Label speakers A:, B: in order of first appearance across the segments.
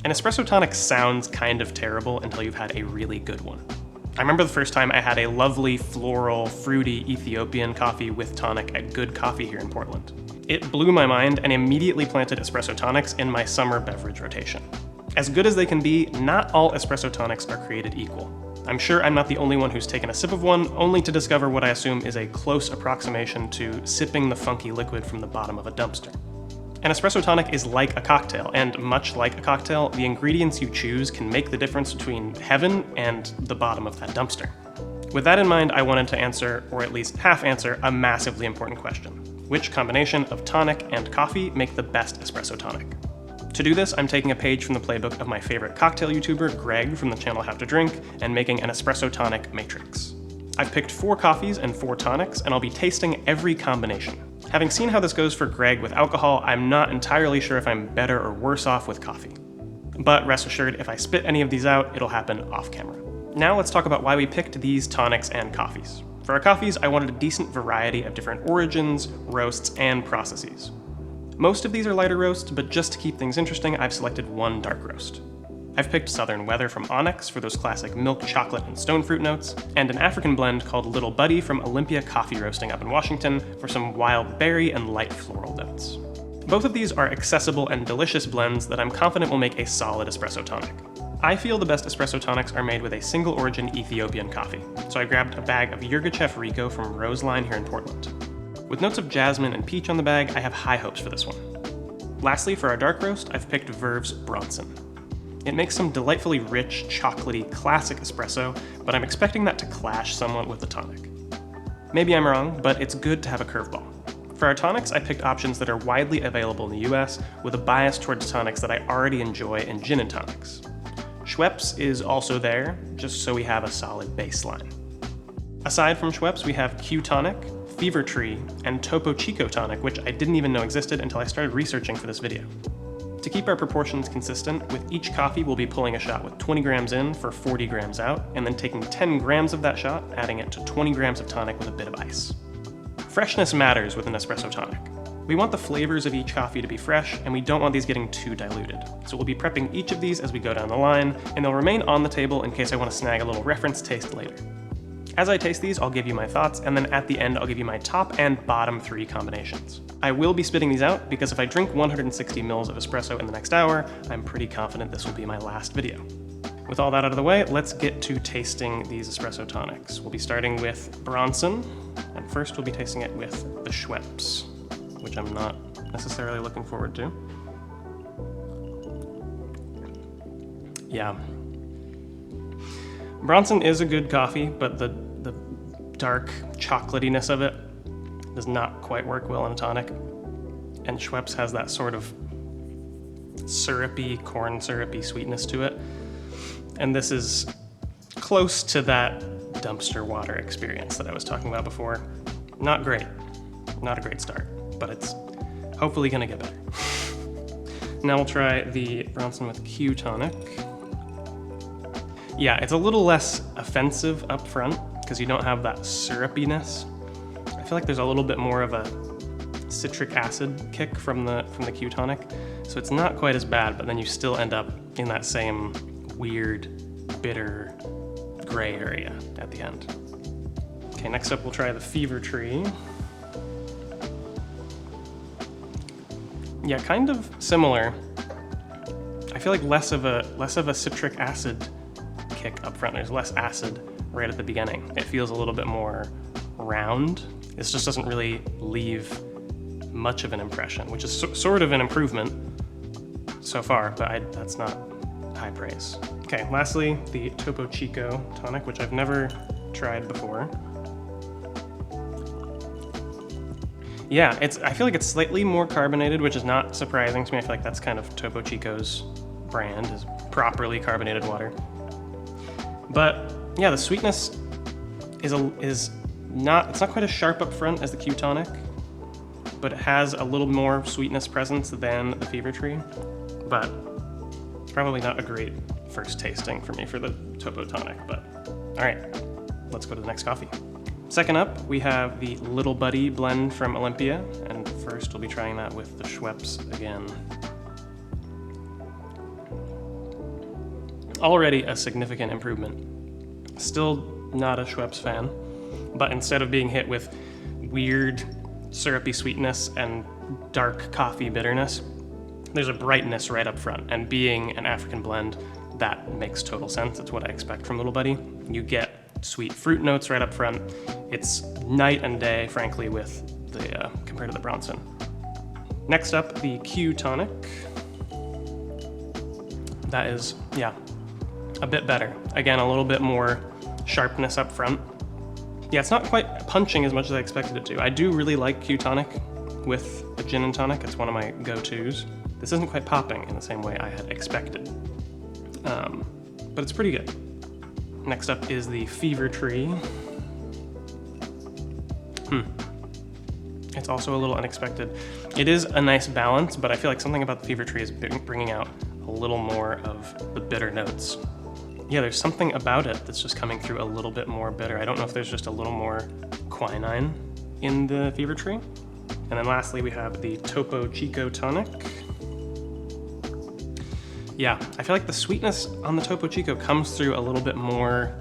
A: An espresso tonic sounds kind of terrible until you've had a really good one. I remember the first time I had a lovely, floral, fruity Ethiopian coffee with tonic at Good Coffee here in Portland. It blew my mind and immediately planted espresso tonics in my summer beverage rotation. As good as they can be, not all espresso tonics are created equal. I'm sure I'm not the only one who's taken a sip of one, only to discover what I assume is a close approximation to sipping the funky liquid from the bottom of a dumpster. An espresso tonic is like a cocktail, and much like a cocktail, the ingredients you choose can make the difference between heaven and the bottom of that dumpster. With that in mind, I wanted to answer, or at least half answer, a massively important question. Which combination of tonic and coffee make the best espresso tonic? To do this, I'm taking a page from the playbook of my favorite cocktail YouTuber, Greg, from the channel Have to Drink, and making an espresso tonic matrix. I've picked 4 coffees and 4 tonics, and I'll be tasting every combination. Having seen how this goes for Greg with alcohol, I'm not entirely sure if I'm better or worse off with coffee. But rest assured, if I spit any of these out, it'll happen off camera. Now let's talk about why we picked these tonics and coffees. For our coffees, I wanted a decent variety of different origins, roasts, and processes. Most of these are lighter roasts, but just to keep things interesting, I've selected one dark roast. I've picked Southern Weather from Onyx for those classic milk, chocolate, and stone fruit notes, and an African blend called Little Buddy from Olympia Coffee Roasting up in Washington for some wild berry and light floral notes. Both of these are accessible and delicious blends that I'm confident will make a solid espresso tonic. I feel the best espresso tonics are made with a single origin Ethiopian coffee, so I grabbed a bag of Yirgacheffe Rico from Roseline here in Portland. With notes of jasmine and peach on the bag, I have high hopes for this one. Lastly, for our dark roast, I've picked Verve's Bronson. It makes some delightfully rich, chocolatey, classic espresso, but I'm expecting that to clash somewhat with the tonic. Maybe I'm wrong, but it's good to have a curveball. For our tonics, I picked options that are widely available in the US, with a bias towards tonics that I already enjoy in gin and tonics. Schweppes is also there, just so we have a solid baseline. Aside from Schweppes, we have Q Tonic, Fever Tree, and Topo Chico Tonic, which I didn't even know existed until I started researching for this video. To keep our proportions consistent, with each coffee we'll be pulling a shot with 20 grams in for 40 grams out, and then taking 10 grams of that shot, adding it to 20 grams of tonic with a bit of ice. Freshness matters with an espresso tonic. We want the flavors of each coffee to be fresh, and we don't want these getting too diluted. So we'll be prepping each of these as we go down the line, and they'll remain on the table in case I want to snag a little reference taste later. As I taste these, I'll give you my thoughts, and then at the end, I'll give you my top and bottom 3 combinations. I will be spitting these out because if I drink 160 mils of espresso in the next hour, I'm pretty confident this will be my last video. With all that out of the way, let's get to tasting these espresso tonics. We'll be starting with Bronson, and first we'll be tasting it with the Schweppes, which I'm not necessarily looking forward to. Yeah. Bronson is a good coffee, but the dark chocolatiness of it does not quite work well in a tonic. And Schweppes has that sort of syrupy, corn syrupy sweetness to it. And this is close to that dumpster water experience that I was talking about before. Not great. Not a great start, but it's hopefully gonna get better. Now we'll try the Bronson with Q Tonic. Yeah, it's a little less offensive up front because you don't have that syrupiness. I feel like there's a little bit more of a citric acid kick from the Q Tonic, so it's not quite as bad, but then you still end up in that same weird, bitter, gray area at the end. Okay, next up we'll try the Fever Tree. Yeah, kind of similar. I feel like less of a citric acid kick up front. There's less acid right at the beginning. It feels a little bit more round. This just doesn't really leave much of an impression, which is sort of an improvement so far, but that's not high praise. Okay, lastly, the Topo Chico Tonic, which I've never tried before. Yeah, I feel like it's slightly more carbonated, which is not surprising to me. I feel like that's kind of Topo Chico's brand, is properly carbonated water. But yeah, the sweetness it's not quite as sharp up front as the Q Tonic, but it has a little more sweetness presence than the Fever Tree. But probably not a great first tasting for me for the Topo Tonic, but all right, let's go to the next coffee. Second up, we have the Little Buddy blend from Olympia, and first we'll be trying that with the Schweppes again. Already a significant improvement. Still not a Schweppes fan, but instead of being hit with weird syrupy sweetness and dark coffee bitterness, there's a brightness right up front. And being an African blend, that makes total sense. It's what I expect from Little Buddy. You get sweet fruit notes right up front. It's night and day, frankly, with the compared to the Bronson. Next up, the Q Tonic. That is, yeah, a bit better. Again, a little bit more sharpness up front. Yeah, it's not quite punching as much as I expected it to. I do really like Q Tonic with a gin and tonic. It's one of my go-tos. This isn't quite popping in the same way I had expected, but it's pretty good. Next up is the Fever Tree. It's also a little unexpected. It is a nice balance, but I feel like something about the Fever Tree is bringing out a little more of the bitter notes. Yeah, there's something about it that's just coming through a little bit more bitter. I don't know if there's just a little more quinine in the Fever Tree. And then lastly, we have the Topo Chico Tonic. Yeah, I feel like the sweetness on the Topo Chico comes through a little bit more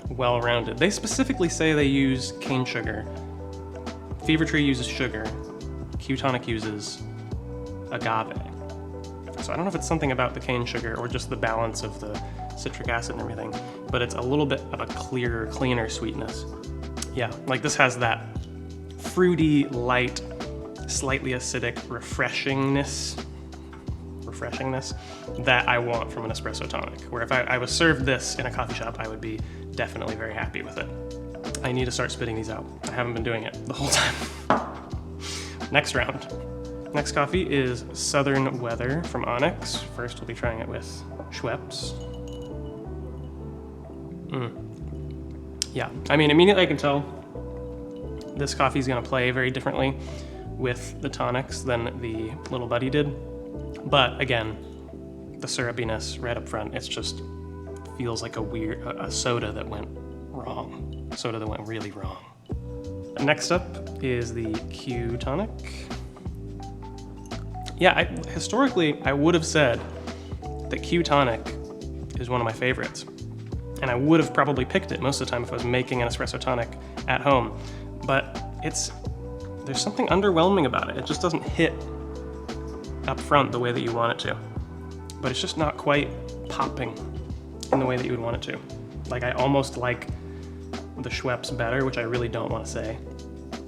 A: well-rounded. They specifically say they use cane sugar. Fever Tree uses sugar. Q Tonic uses agave. So I don't know if it's something about the cane sugar or just the balance of the citric acid and everything, but it's a little bit of a clearer, cleaner sweetness. Yeah, like this has that fruity, light, slightly acidic refreshingness that I want from an espresso tonic, where if I was served this in a coffee shop, I would be definitely very happy with it. I need to start spitting these out. I haven't been doing it the whole time. Next round. Next coffee is Southern Weather from Onyx. First, we'll be trying it with Schweppes. Yeah, I mean, immediately I can tell this coffee is gonna play very differently with the tonics than the Little Buddy did. But again, the syrupiness right up front, it's just feels like a soda that went wrong. Soda that went really wrong. Next up is the Q Tonic. Yeah, historically, I would have said that Q Tonic is one of my favorites. And I would have probably picked it most of the time if I was making an espresso tonic at home. But there's something underwhelming about it. It just doesn't hit up front the way that you want it to. But it's just not quite popping in the way that you would want it to. Like, I almost like the Schweppes better, which I really don't want to say,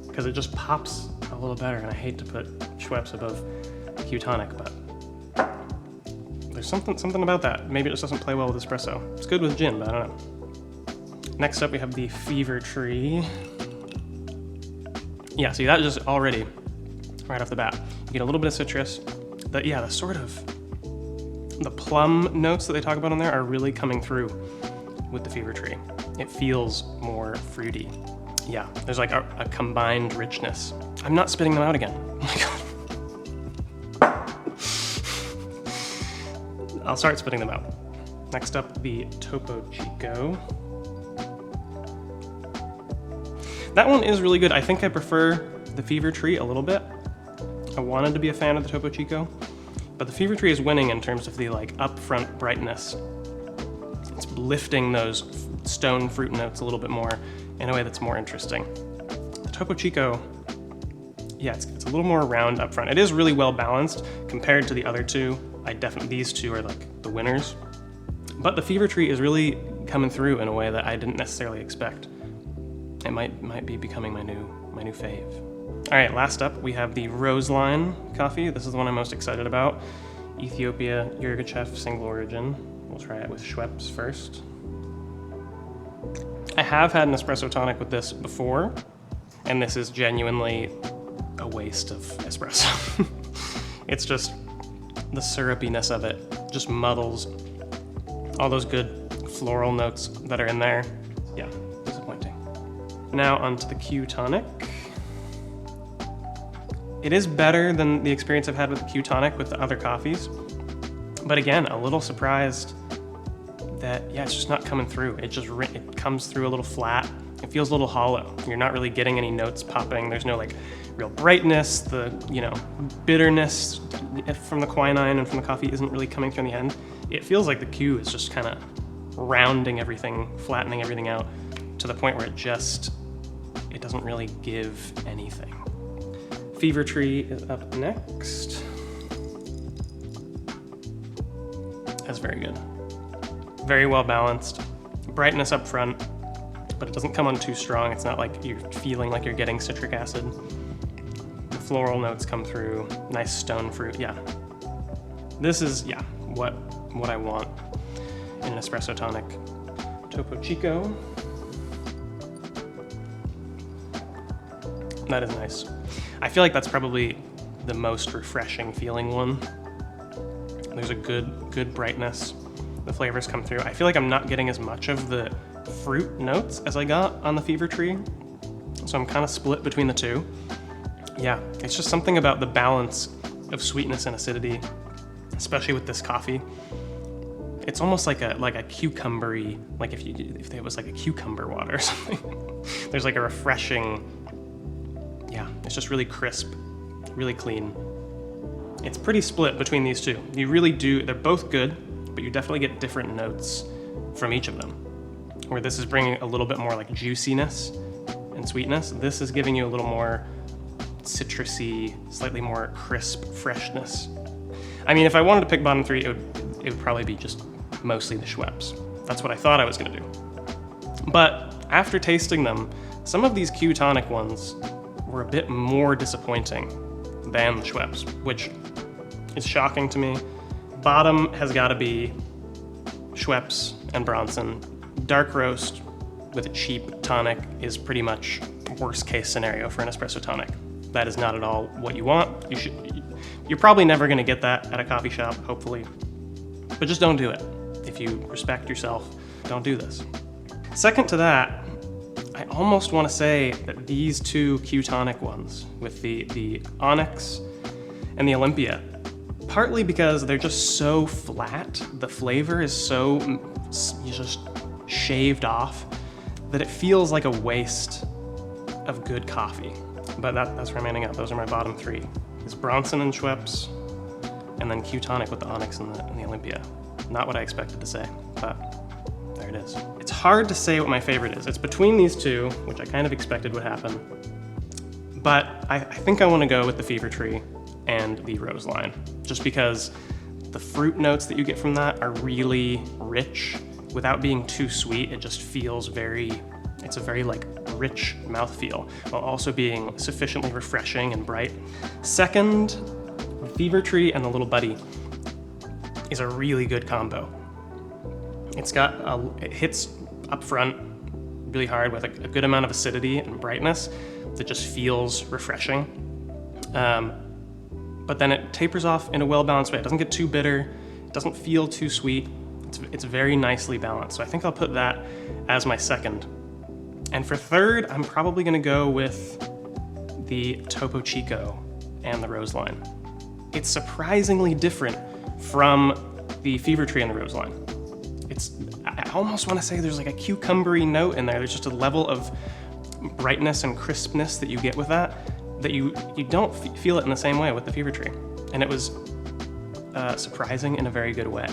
A: because it just pops a little better, and I hate to put Schweppes above Q Tonic, but there's something about that. Maybe it just doesn't play well with espresso. It's good with gin, but I don't know. Next up, we have the Fever Tree. Yeah, see, that just already, right off the bat, you get a little bit of citrus. The sort of, the plum notes that they talk about in there are really coming through with the Fever Tree. It feels more fruity. Yeah, there's like a combined richness. I'm not spitting them out again. Oh my God. I'll start spitting them out. Next up, the Topo Chico. That one is really good. I think I prefer the Fever Tree a little bit. I wanted to be a fan of the Topo Chico, but the Fever Tree is winning in terms of the like upfront brightness. It's lifting those stone fruit notes a little bit more in a way that's more interesting. The Topo Chico, yeah, it's a little more round up front. It is really well balanced compared to the other two. These two are like the winners. But the Fever Tree is really coming through in a way that I didn't necessarily expect. It might be becoming my new fave. All right, last up we have the Roseline coffee. This is the one I'm most excited about. Ethiopia Yirgacheffe single origin. We'll try it with Schweppes first. I have had an espresso tonic with this before, and this is genuinely a waste of espresso. It's just the syrupiness of it just muddles all those good floral notes that are in there. Yeah, disappointing. Now onto the Q Tonic. It is better than the experience I've had with the Q Tonic with the other coffees, but again, a little surprised that, yeah, it's just not coming through. It comes through a little flat. It feels a little hollow. You're not really getting any notes popping. There's no like real brightness. The bitterness from the quinine and from the coffee isn't really coming through in the end. it feels like the Q is just kind of rounding everything, flattening everything out to the point where it doesn't really give anything. Fever Tree is up next. That's very good. Very well balanced. Brightness up front, but it doesn't come on too strong. It's not like you're feeling like you're getting citric acid. The floral notes come through. Nice stone fruit, yeah. This is, yeah, what I want in an espresso tonic. Topo Chico. That is nice. I feel like that's probably the most refreshing feeling one. There's a good brightness. The flavors come through. I feel like I'm not getting as much of the fruit notes as I got on the Fever Tree, so I'm kind of split between the two. Yeah, it's just something about the balance of sweetness and acidity, especially with this coffee. It's almost like a cucumber-y, like if it was like a cucumber water or something. There's like a refreshing, yeah, it's just really crisp, really clean. It's pretty split between these two. You really do, they're both good, but you definitely get different notes from each of them. Where this is bringing a little bit more like juiciness and sweetness. This is giving you a little more citrusy, slightly more crisp freshness. I mean, if I wanted to pick bottom three, it would probably be just mostly the Schweppes. That's what I thought I was gonna do. But after tasting them, some of these Q Tonic ones were a bit more disappointing than the Schweppes, which is shocking to me. Bottom has gotta be Schweppes and Bronson. Dark roast with a cheap tonic is pretty much worst case scenario for an espresso tonic. That is not at all what you want. You're probably never gonna get that at a coffee shop, hopefully, but just don't do it. If you respect yourself, don't do this. Second to that, I almost wanna say that these two Q Tonic ones with the Onyx and the Olympia, partly because they're just so flat, the flavor is so just shaved off that it feels like a waste of good coffee. But that's where I'm ending up. Those are my bottom three. It's Bronson and Schweppes, and then Q Tonic with the Onyx and the Olympia. Not what I expected to say, but there it is. It's hard to say what my favorite is. It's between these two, which I kind of expected would happen, but I think I want to go with the Fever Tree and the Roseline, just because the fruit notes that you get from that are really rich. Without being too sweet, it just feels it's a very like rich mouthfeel, while also being sufficiently refreshing and bright. Second, Fever Tree and the Little Buddy is a really good combo. It hits up front really hard with a good amount of acidity and brightness that just feels refreshing. But then it tapers off in a well-balanced way. It doesn't get too bitter, it doesn't feel too sweet. It's very nicely balanced. So I think I'll put that as my second. And for third, I'm probably gonna go with the Topo Chico and the Roseline. It's surprisingly different from the Fever Tree and the Roseline. I almost wanna say there's like a cucumbery note in there. There's just a level of brightness and crispness that you get with that you don't feel it in the same way with the Fever Tree. And it was surprising in a very good way.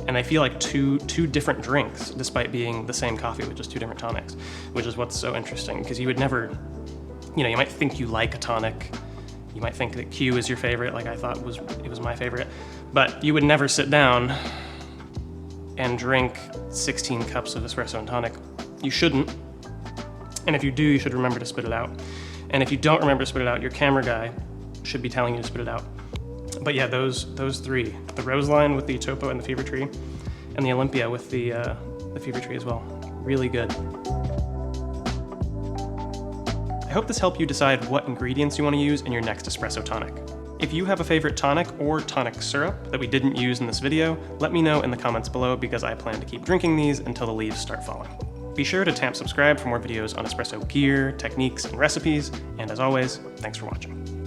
A: And I feel like two different drinks, despite being the same coffee with just two different tonics, which is what's so interesting, because you would never, you might think you like a tonic, you might think that Q is your favorite, like I thought it was my favorite, but you would never sit down and drink 16 cups of espresso and tonic. You shouldn't. And if you do, you should remember to spit it out. And if you don't remember to spit it out, your camera guy should be telling you to spit it out. But yeah, those three, the Roseline with the Topo and the Fever Tree, and the Olympia with the Fever Tree as well. Really good. I hope this helped you decide what ingredients you want to use in your next espresso tonic. If you have a favorite tonic or tonic syrup that we didn't use in this video, let me know in the comments below, because I plan to keep drinking these until the leaves start falling. Be sure to tap subscribe for more videos on espresso gear, techniques, and recipes, and as always, thanks for watching.